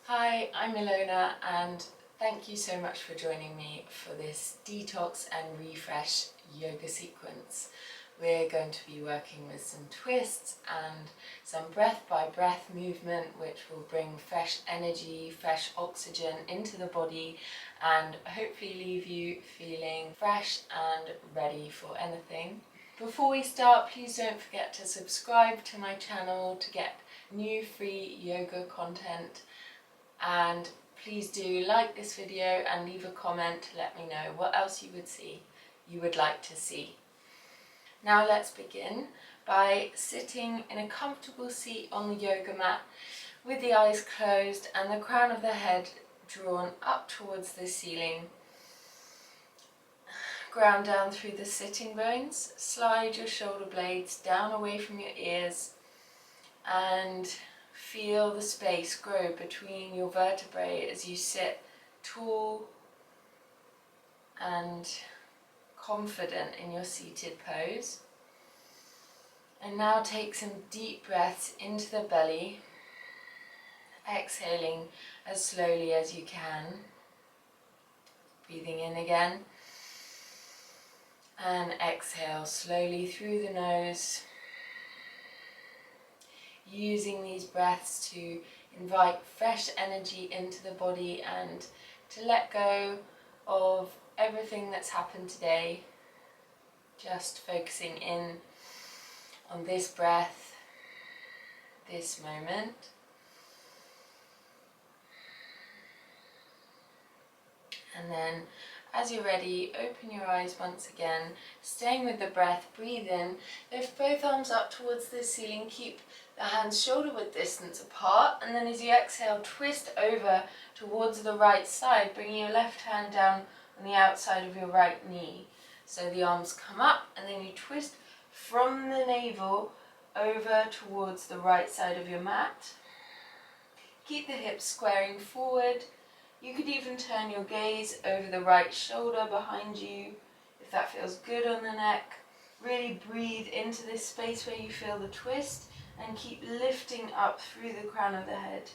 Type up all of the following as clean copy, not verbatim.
Hi, I'm Ilona and thank you so much for joining me for this detox and refresh yoga sequence. We're going to be working with some twists and some breath by breath movement which will bring fresh energy, fresh oxygen into the body and hopefully leave you feeling fresh and ready for anything. Before we start, please don't forget to subscribe to my channel to get new free yoga content. And please do like this video and leave a comment to let me know what else you would like to see. Now let's begin by sitting in a comfortable seat on the yoga mat with the eyes closed and the crown of the head drawn up towards the ceiling. Ground down through the sitting bones, slide your shoulder blades down away from your ears and feel the space grow between your vertebrae as you sit tall and confident in your seated pose. And now take some deep breaths into the belly, exhaling as slowly as you can. Breathing in again and exhale slowly through the nose. Using these breaths to invite fresh energy into the body and to let go of everything that's happened today. Just focusing in on this breath, this moment. And then as you're ready, open your eyes once again, staying with the breath. Breathe in, lift both arms up towards the ceiling, keep the hands shoulder width distance apart, and then as you exhale, twist over towards the right side, bringing your left hand down on the outside of your right knee. So the arms come up and then you twist from the navel over towards the right side of your mat. Keep the hips squaring forward. You could even turn your gaze over the right shoulder behind you if that feels good on the neck. Really breathe into this space where you feel the twist and keep lifting up through the crown of the head.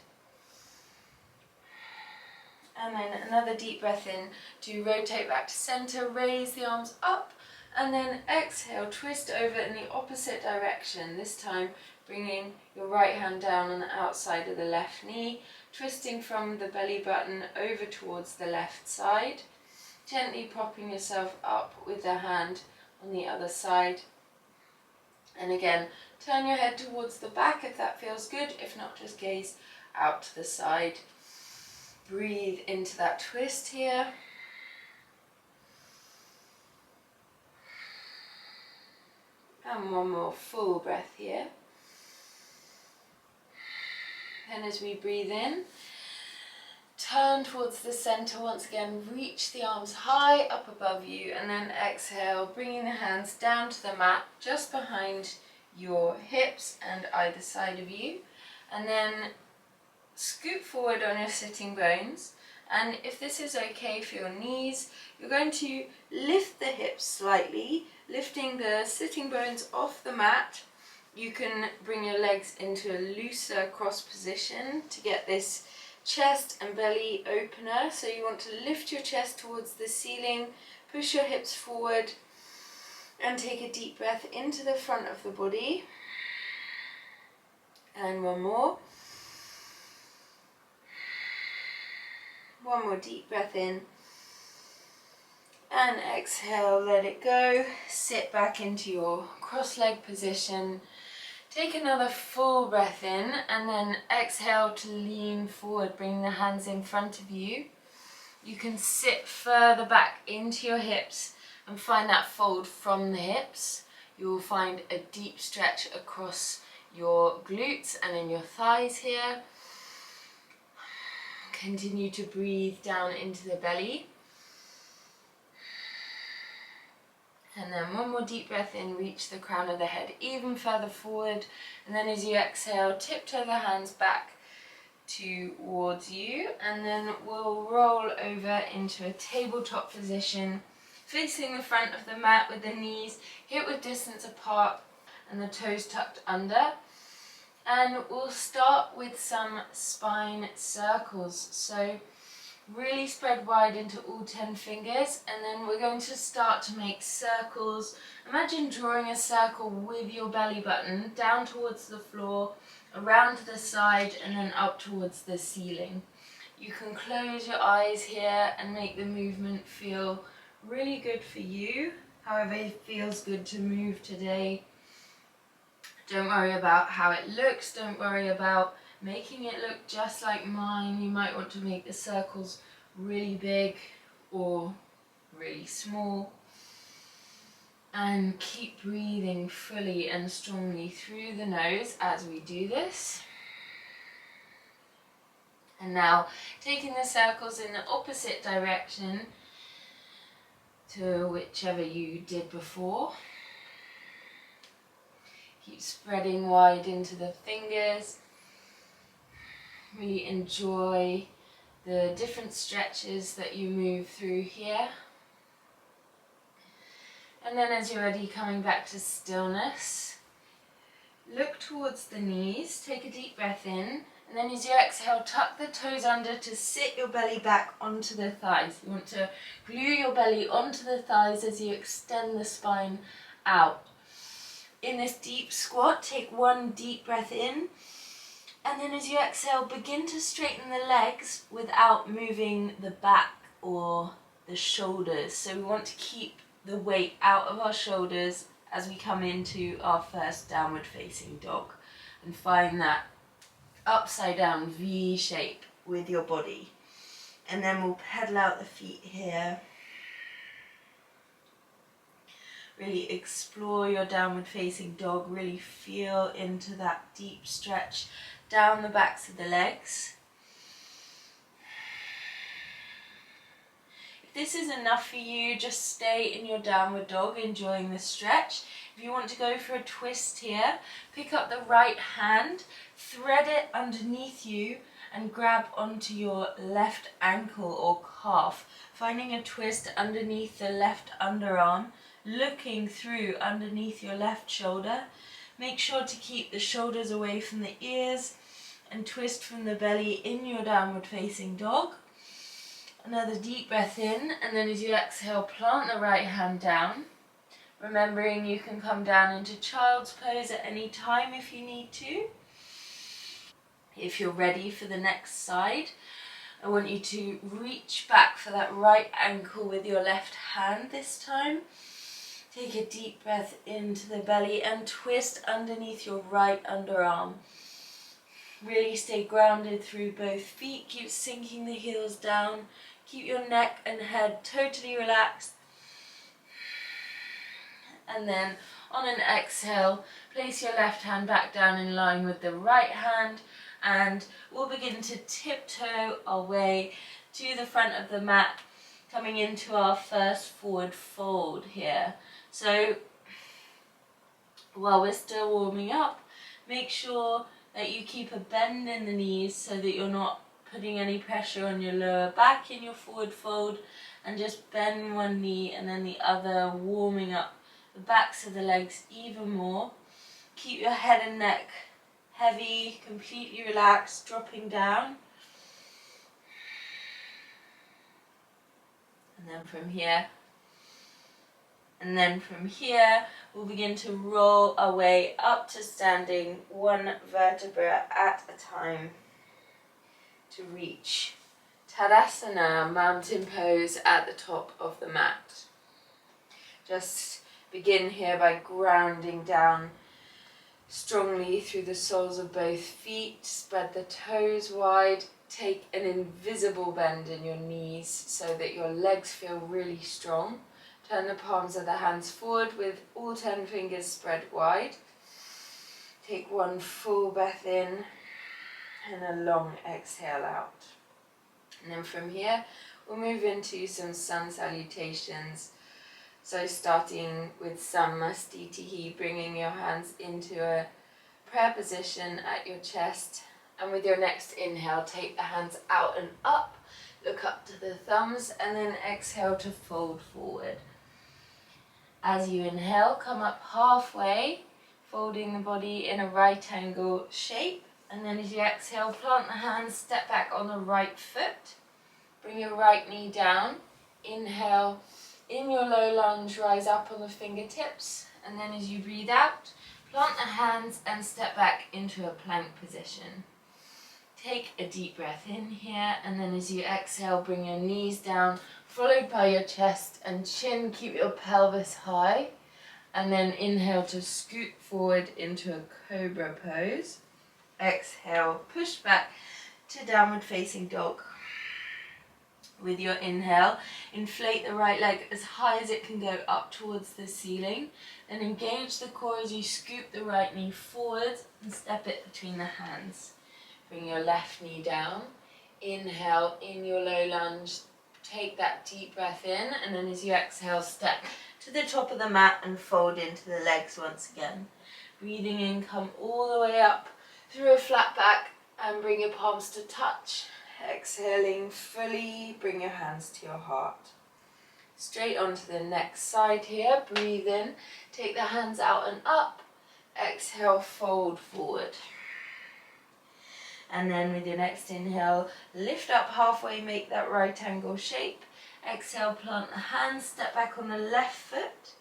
And then another deep breath in to rotate back to center, raise the arms up and then exhale, twist over in the opposite direction. This time bringing your right hand down on the outside of the left knee, twisting from the belly button over towards the left side, gently propping yourself up with the hand on the other side. And again, turn your head towards the back if that feels good, if not just gaze out to the side. Breathe into that twist here. And one more full breath here. And as we breathe in, turn towards the center once again, reach the arms high up above you and then exhale, bringing the hands down to the mat just behind your hips and either side of you, and then scoot forward on your sitting bones. And if this is okay for your knees, you're going to lift the hips slightly, lifting the sitting bones off the mat. You can bring your legs into a looser cross position to get this chest and belly opener. So you want to lift your chest towards the ceiling, push your hips forward and take a deep breath into the front of the body. And one more. One more deep breath in. And exhale, let it go. Sit back into your cross-legged position. Take another full breath in and then exhale to lean forward, bring the hands in front of you. You can sit further back into your hips and find that fold from the hips. You will find a deep stretch across your glutes and in your thighs here. Continue to breathe down into the belly. And then one more deep breath in, reach the crown of the head even further forward. And then as you exhale, tiptoe the hands back towards you. And then we'll roll over into a tabletop position, facing the front of the mat with the knees hip width distance apart and the toes tucked under. And we'll start with some spine circles. So really spread wide into all 10 fingers, and then we're going to start to make circles. Imagine drawing a circle with your belly button down towards the floor, around to the side, and then up towards the ceiling. You can close your eyes here and make the movement feel really good for you, however it feels good to move today. Don't worry about how it looks, don't worry about making it look just like mine. You might want to make the circles really big or really small. And keep breathing fully and strongly through the nose as we do this. And now taking the circles in the opposite direction to whichever you did before. Keep spreading wide into the fingers. Really enjoy the different stretches that you move through here. And then as you're ready, coming back to stillness. Look towards the knees, take a deep breath in, and then as you exhale, tuck the toes under to sit your belly back onto the thighs. You want to glue your belly onto the thighs as you extend the spine out. In this deep squat, take one deep breath in, and then as you exhale, begin to straighten the legs without moving the back or the shoulders. So we want to keep the weight out of our shoulders as we come into our first downward facing dog, and find that upside down V shape with your body. And then we'll pedal out the feet here. Really explore your downward facing dog, really feel into that deep stretch down the backs of the legs. If this is enough for you, just stay in your downward dog, enjoying the stretch. If you want to go for a twist here, pick up the right hand, thread it underneath you, and grab onto your left ankle or calf, finding a twist underneath the left underarm, looking through underneath your left shoulder. Make sure to keep the shoulders away from the ears and twist from the belly in your downward facing dog. Another deep breath in, and then as you exhale, plant the right hand down. Remembering you can come down into child's pose at any time if you need to. If you're ready for the next side, I want you to reach back for that right ankle with your left hand this time. Take a deep breath into the belly and twist underneath your right underarm. Really stay grounded through both feet. Keep sinking the heels down. Keep your neck and head totally relaxed. And then on an exhale, place your left hand back down in line with the right hand, and we'll begin to tiptoe our way to the front of the mat, coming into our first forward fold here. So while we're still warming up, make sure that you keep a bend in the knees so that you're not putting any pressure on your lower back in your forward fold, and just bend one knee and then the other, warming up the backs of the legs even more. Keep your head and neck heavy, completely relaxed, dropping down. And then from here, we'll begin to roll our way up to standing, one vertebra at a time, to reach Tadasana, mountain pose at the top of the mat. Just begin here by grounding down strongly through the soles of both feet. Spread the toes wide. Take an invisible bend in your knees so that your legs feel really strong. Turn the palms of the hands forward with all 10 fingers spread wide. Take one full breath in and a long exhale out. And then from here, we'll move into some sun salutations. So starting with Namaste, bringing your hands into a prayer position at your chest. And with your next inhale, take the hands out and up, look up to the thumbs, and then exhale to fold forward. As you inhale, come up halfway, folding the body in a right angle shape. And then as you exhale, plant the hands, step back on the right foot. Bring your right knee down. Inhale, in your low lunge, rise up on the fingertips. And then as you breathe out, plant the hands and step back into a plank position. Take a deep breath in here, and then as you exhale, bring your knees down, followed by your chest and chin. Keep your pelvis high. And then inhale to scoot forward into a cobra pose. Exhale, push back to downward facing dog. With your inhale, inflate the right leg as high as it can go up towards the ceiling. Then engage the core as you scoop the right knee forward and step it between the hands. Bring your left knee down. Inhale, in your low lunge, take that deep breath in, and then as you exhale, step to the top of the mat and fold into the legs once again. Breathing in, come all the way up through a flat back and bring your palms to touch. Exhaling fully, bring your hands to your heart. Straight onto the next side here. Breathe in, take the hands out and up. Exhale, fold forward. And then with your next inhale, lift up halfway, make that right angle shape. Exhale, plant the hands, step back on the left foot.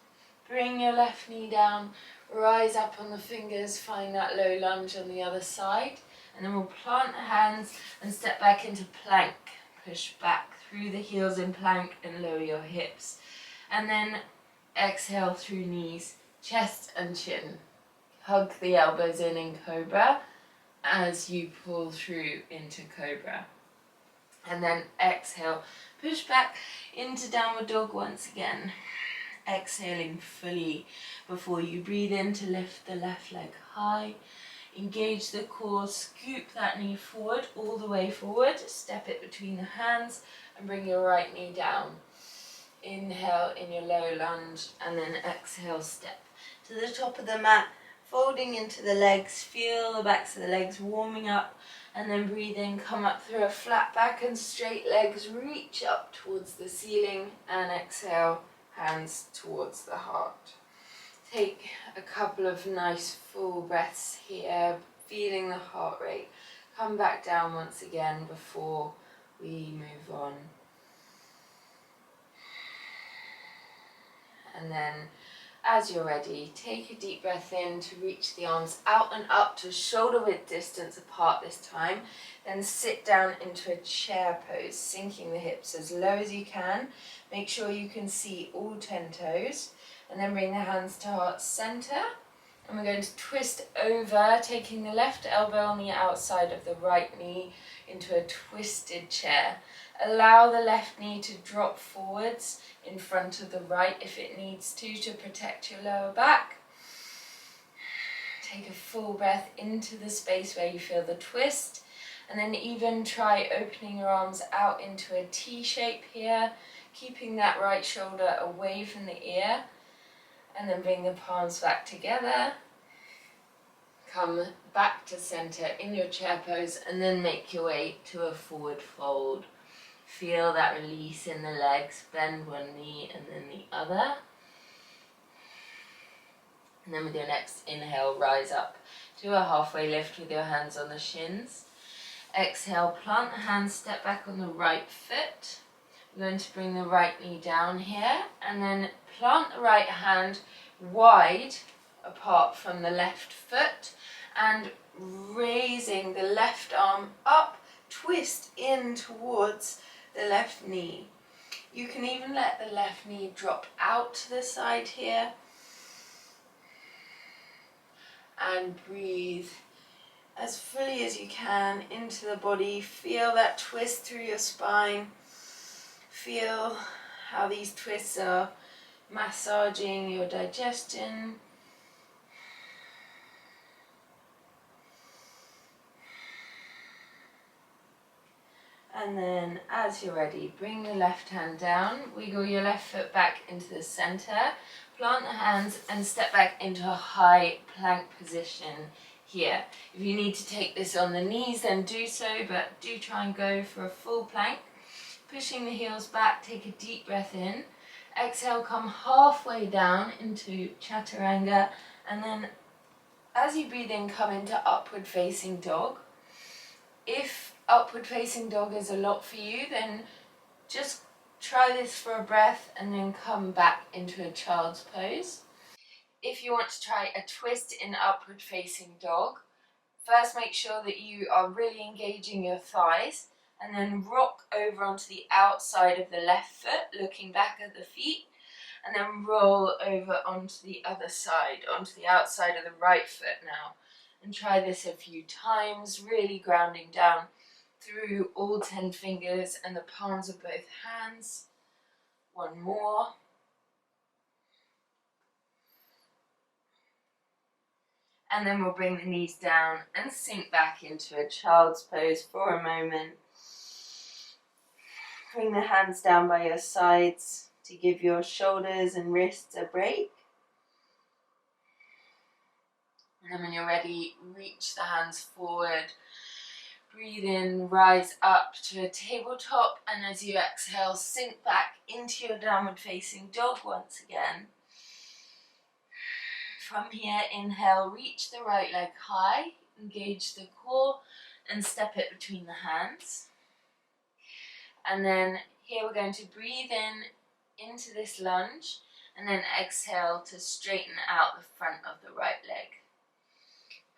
Bring your left knee down, rise up on the fingers, find that low lunge on the other side. And then we'll plant the hands and step back into plank. Push back through the heels in plank and lower your hips. And then exhale through knees, chest and chin. Hug the elbows in cobra as you pull through into cobra. And then exhale, push back into downward dog once again. Exhaling fully before you breathe in to lift the left leg high. Engage the core, scoop that knee forward, all the way forward, step it between the hands and bring your right knee down. Inhale in your low lunge and then exhale, step to the top of the mat, folding into the legs, feel the backs of the legs warming up, and then breathe in, come up through a flat back and straight legs, reach up towards the ceiling, and exhale, hands towards the heart. Take a couple of nice full breaths here, feeling the heart rate. Come back down once again before we move on. And then as you're ready, take a deep breath in to reach the arms out and up to shoulder width distance apart this time. Then sit down into a chair pose, sinking the hips as low as you can. Make sure you can see all 10 toes. And then bring the hands to heart center. And we're going to twist over, taking the left elbow on the outside of the right knee into a twisted chair. Allow the left knee to drop forwards in front of the right if it needs to protect your lower back. Take a full breath into the space where you feel the twist. And then even try opening your arms out into a T shape here, keeping that right shoulder away from the ear. And then bring the palms back together. Come back to center in your chair pose and then make your way to a forward fold. Feel that release in the legs, bend one knee and then the other. And then with your next inhale, rise up to a halfway lift with your hands on the shins. Exhale, plant the hands, step back on the right foot. We're going to bring the right knee down here and then plant the right hand wide apart from the left foot and raising the left arm up, twist in towards the left knee. You can even let the left knee drop out to the side here and breathe as fully as you can into the body. Feel that twist through your spine. Feel how these twists are massaging your digestion. And then as you're ready, bring the left hand down, wiggle your left foot back into the center, plant the hands and step back into a high plank position here. If you need to take this on the knees, then do so, but do try and go for a full plank. Pushing the heels back, take a deep breath in. Exhale, come halfway down into chaturanga and then as you breathe in, come into upward facing dog. If upward facing dog is a lot for you, then just try this for a breath and then come back into a child's pose. If you want to try a twist in upward facing dog, first make sure that you are really engaging your thighs, and then rock over onto the outside of the left foot, looking back at the feet, and then roll over onto the other side, onto the outside of the right foot now. And try this a few times, really grounding down through all 10 fingers and the palms of both hands. One more. And then we'll bring the knees down and sink back into a child's pose for a moment. Bring the hands down by your sides to give your shoulders and wrists a break. And then when you're ready, reach the hands forward. Breathe in, rise up to a tabletop, and as you exhale, sink back into your downward facing dog once again. From here, inhale, reach the right leg high, engage the core, and step it between the hands. And then here we're going to breathe in into this lunge, and then exhale to straighten out the front of the right leg.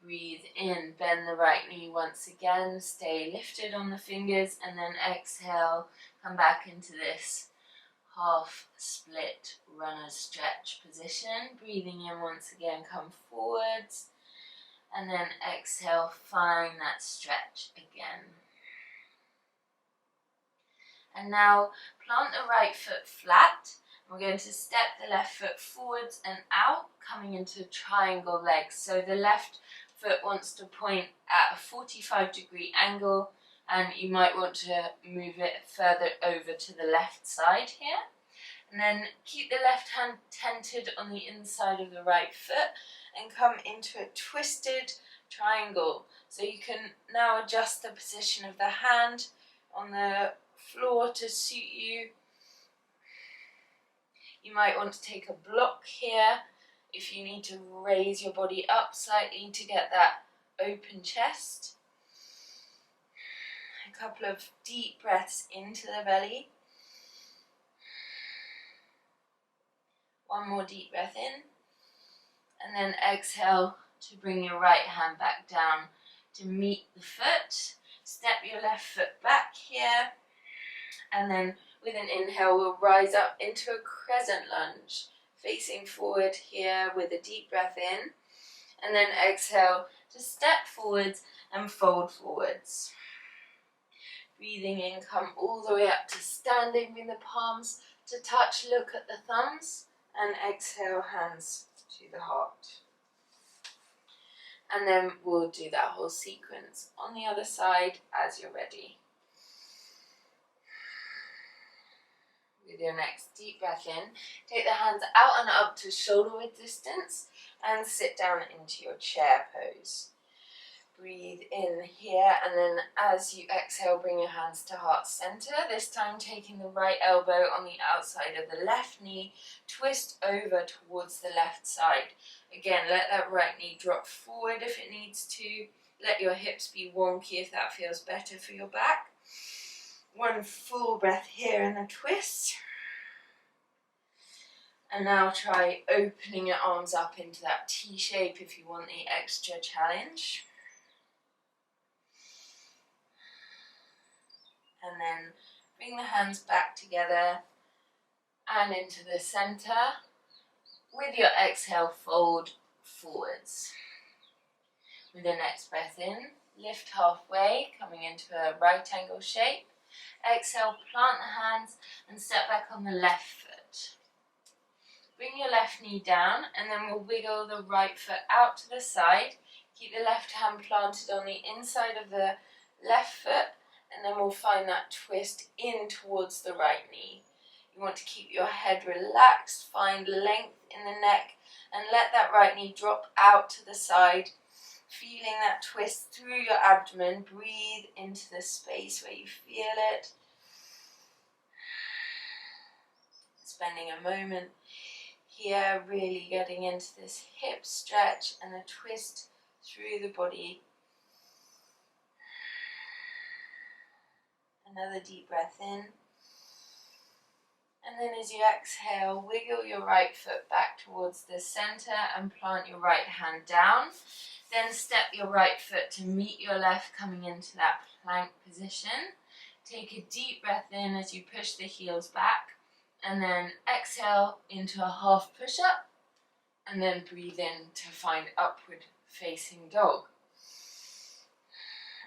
Breathe in, bend the right knee once again, stay lifted on the fingers, and then exhale, come back into this half split runner's stretch position. Breathing in once again, come forwards, and then exhale, find that stretch again. And now plant the right foot flat. We're going to step the left foot forwards and out, coming into triangle legs. So the left foot wants to point at a 45-degree angle, and you might want to move it further over to the left side here. And then keep the left hand tented on the inside of the right foot and come into a twisted triangle. So you can now adjust the position of the hand on the floor to suit you. You might want to take a block here if you need to raise your body up slightly to get that open chest. A couple of deep breaths into the belly. One more deep breath in. And then exhale to bring your right hand back down to meet the foot. Step your left foot back here. And then with an inhale, we'll rise up into a crescent lunge, facing forward here with a deep breath in. And then exhale to step forwards and fold forwards. Breathing in, come all the way up to standing, bring the palms to touch, look at the thumbs, and exhale, hands to the heart. And then we'll do that whole sequence on the other side as you're ready. With your next deep breath in, take the hands out and up to shoulder width distance and sit down into your chair pose. Breathe in here, and then as you exhale, bring your hands to heart center, this time taking the right elbow on the outside of the left knee, twist over towards the left side. Again, let that right knee drop forward if it needs to. Let your hips be wonky if that feels better for your back. One full breath here in the twist. And now try opening your arms up into that T shape if you want the extra challenge. And then bring the hands back together and into the center. With your exhale, fold forwards. With your next breath in, lift halfway, coming into a right angle shape. Exhale, plant the hands and step back on the left foot. Bring your left knee down, and then we'll wiggle the right foot out to the side. Keep the left hand planted on the inside of the left foot, and then we'll find that twist in towards the right knee. You want to keep your head relaxed, find length in the neck, and let that right knee drop out to the side. Feeling that twist through your abdomen, breathe into the space where you feel it. Spending a moment here, really getting into this hip stretch and the twist through the body. Another deep breath in. And then as you exhale, wiggle your right foot back towards the center and plant your right hand down. Then step your right foot to meet your left, coming into that plank position. Take a deep breath in as you push the heels back, and then exhale into a half push-up, and then breathe in to find upward facing dog.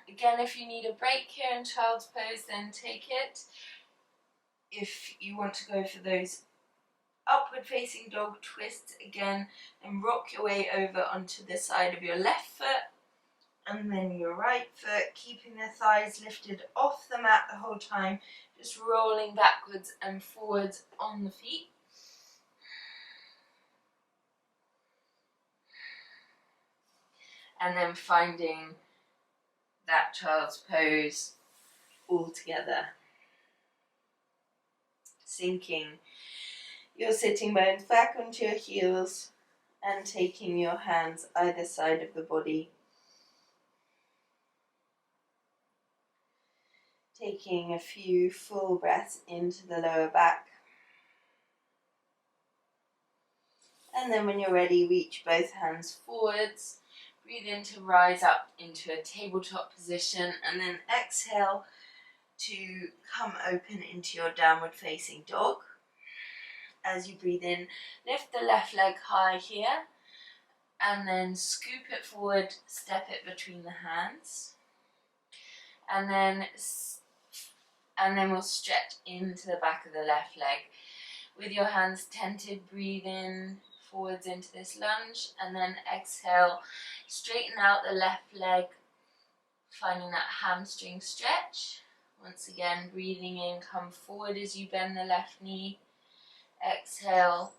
Again, if you need a break here in child's pose, then take it. If you want to go for those upward facing dog twists again, and rock your way over onto the side of your left foot and then your right foot, keeping the thighs lifted off the mat the whole time, just rolling backwards and forwards on the feet. And then finding that child's pose all together. Sinking your sitting bones back onto your heels and taking your hands either side of the body. Taking a few full breaths into the lower back. And then when you're ready, reach both hands forwards. Breathe in to rise up into a tabletop position, and then exhale to come open into your downward facing dog. As you breathe in, lift the left leg high here, and then scoop it forward, step it between the hands, and then we'll stretch into the back of the left leg. With your hands tented, breathe in forwards into this lunge, and then exhale, straighten out the left leg, finding that hamstring stretch. Once again, breathing in, come forward as you bend the left knee. Exhale,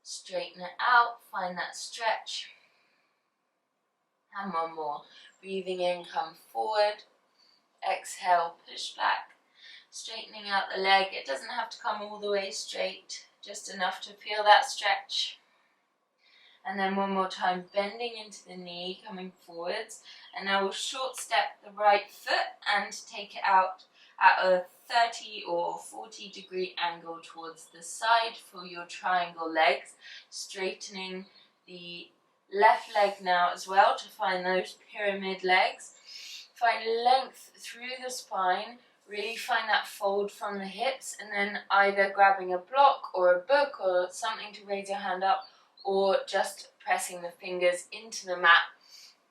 straighten it out, find that stretch. And one more. Breathing in, come forward. Exhale, push back, straightening out the leg. It doesn't have to come all the way straight, just enough to feel that stretch. And then one more time, bending into the knee, coming forwards. And now we'll short step the right foot and take it out at a 30 or 40 degree angle towards the side for your triangle legs. Straightening the left leg now as well to find those pyramid legs. Find length through the spine. Really find that fold from the hips, and then either grabbing a block or a book or something to raise your hand up, or just pressing the fingers into the mat.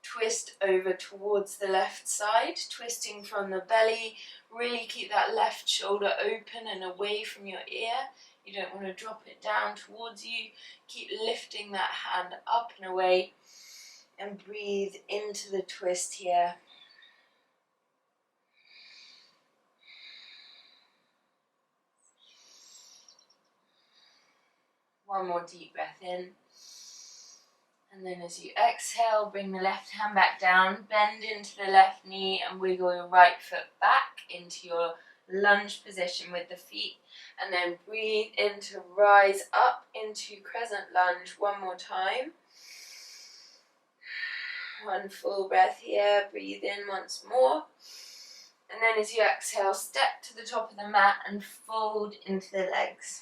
Twist over towards the left side, twisting from the belly. Really keep that left shoulder open and away from your ear. You don't want to drop it down towards you. Keep lifting that hand up and away, and breathe into the twist here. One more deep breath in. And then as you exhale, bring the left hand back down, bend into the left knee and wiggle your right foot back into your lunge position with the feet. And then breathe in to rise up into crescent lunge one more time. One full breath here, breathe in once more. And then as you exhale, step to the top of the mat and fold into the legs.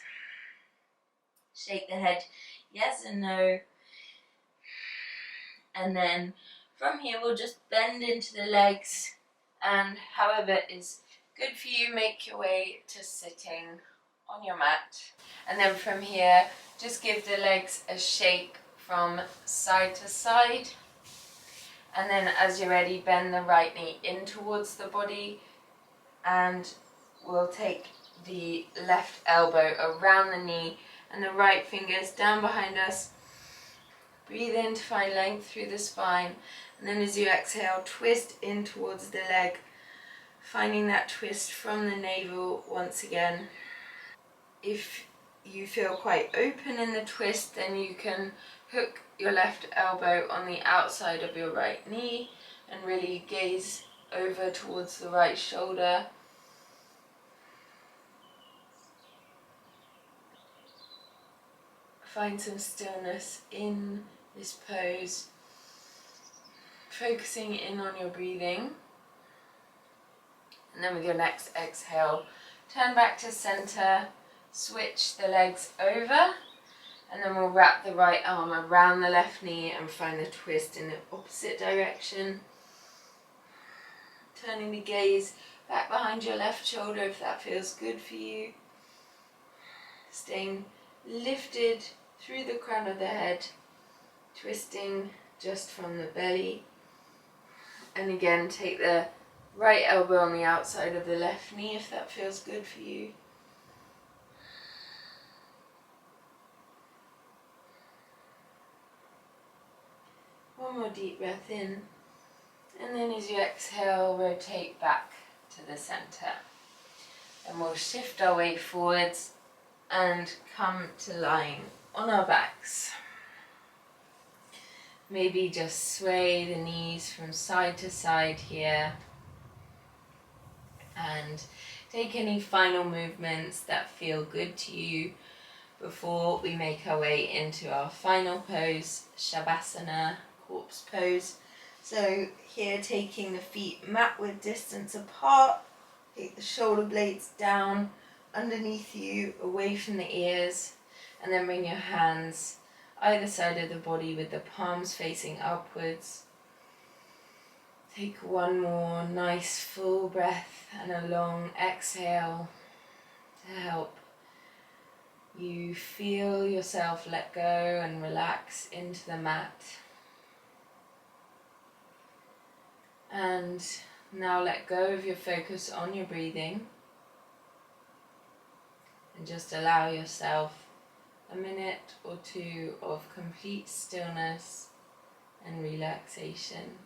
Shake the head yes and no. And then from here we'll just bend into the legs, and however is good for you, make your way to sitting on your mat. And then from here, just give the legs a shake from side to side. And then as you're ready, bend the right knee in towards the body, and we'll take the left elbow around the knee and the right fingers down behind us. Breathe in to find length through the spine, and then as you exhale, twist in towards the leg, finding that twist from the navel once again. If you feel quite open in the twist, then you can hook your left elbow on the outside of your right knee and really gaze over towards the right shoulder. Find some stillness in this pose. focusing in on your breathing. And then with your next exhale, turn back to center, switch the legs over, and then we'll wrap the right arm around the left knee and find the twist in the opposite direction. Turning the gaze back behind your left shoulder if that feels good for you. Staying lifted through the crown of the head, twisting just from the belly. And again, take the right elbow on the outside of the left knee if that feels good for you. One more deep breath in, and then as you exhale, rotate back to the center. And we'll shift our weight forwards and come to lying on our backs. Maybe just sway the knees from side to side here. And take any final movements that feel good to you before we make our way into our final pose, Savasana, corpse pose. So here, taking the feet mat width distance apart, take the shoulder blades down underneath you, away from the ears, and then bring your hands either side of the body with the palms facing upwards. Take one more nice full breath and a long exhale to help you feel yourself let go and relax into the mat. And now let go of your focus on your breathing and just allow yourself a minute or two of complete stillness and relaxation.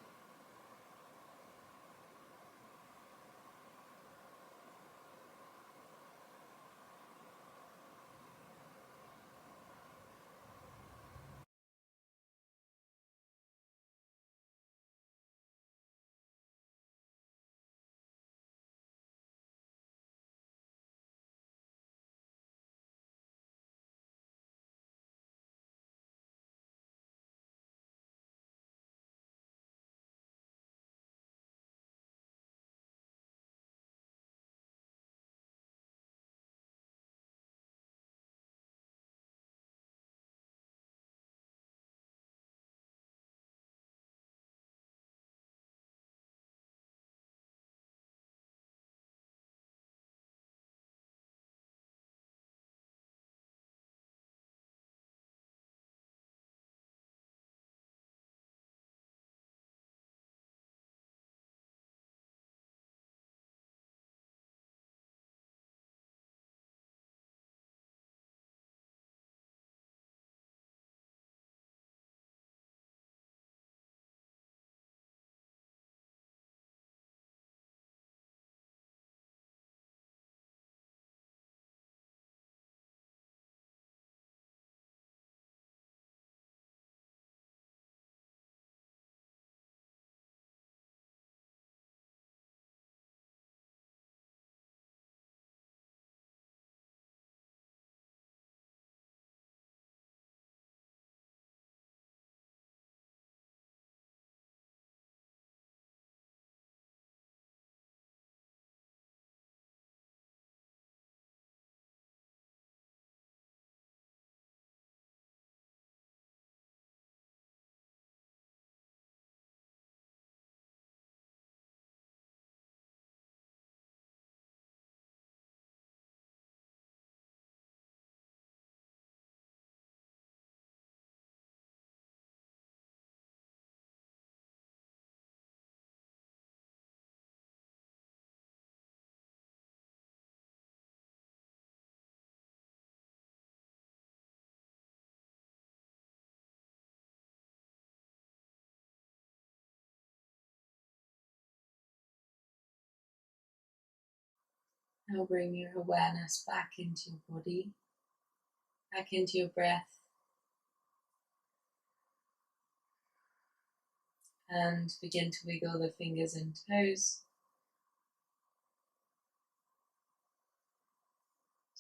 Now bring your awareness back into your body, back into your breath, and begin to wiggle the fingers and toes.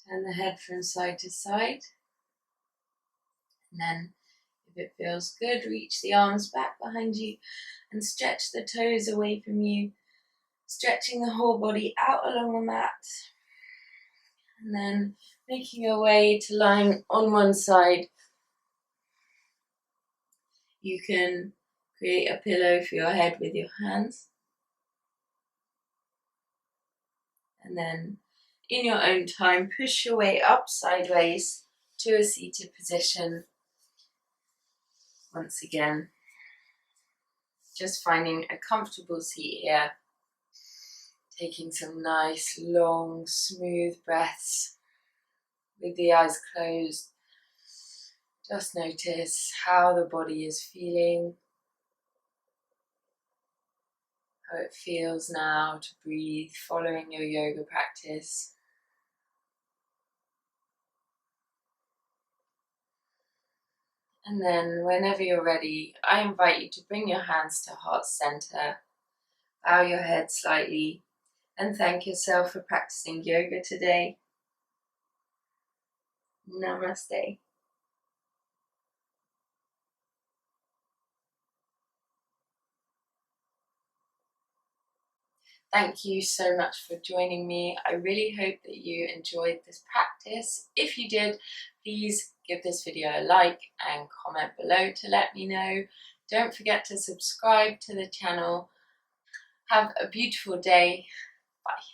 Turn the head from side to side, and then If it feels good, reach the arms back behind you and stretch the toes away from you, stretching the whole body out along the mat. And then making your way to lying on one side. You can create a pillow for your head with your hands. And then in your own time, push your way up sideways to a seated position. Once again, just finding a comfortable seat here. Taking some nice, long, smooth breaths with the eyes closed. Just notice how the body is feeling. How it feels now to breathe following your yoga practice. And then whenever you're ready, I invite you to bring your hands to heart center. Bow your head slightly and thank yourself for practicing yoga today. Namaste. Thank you so much for joining me. I really hope that you enjoyed this practice. If you did, please give this video a like and comment below to let me know. Don't forget to subscribe to the channel. Have a beautiful day. Bye.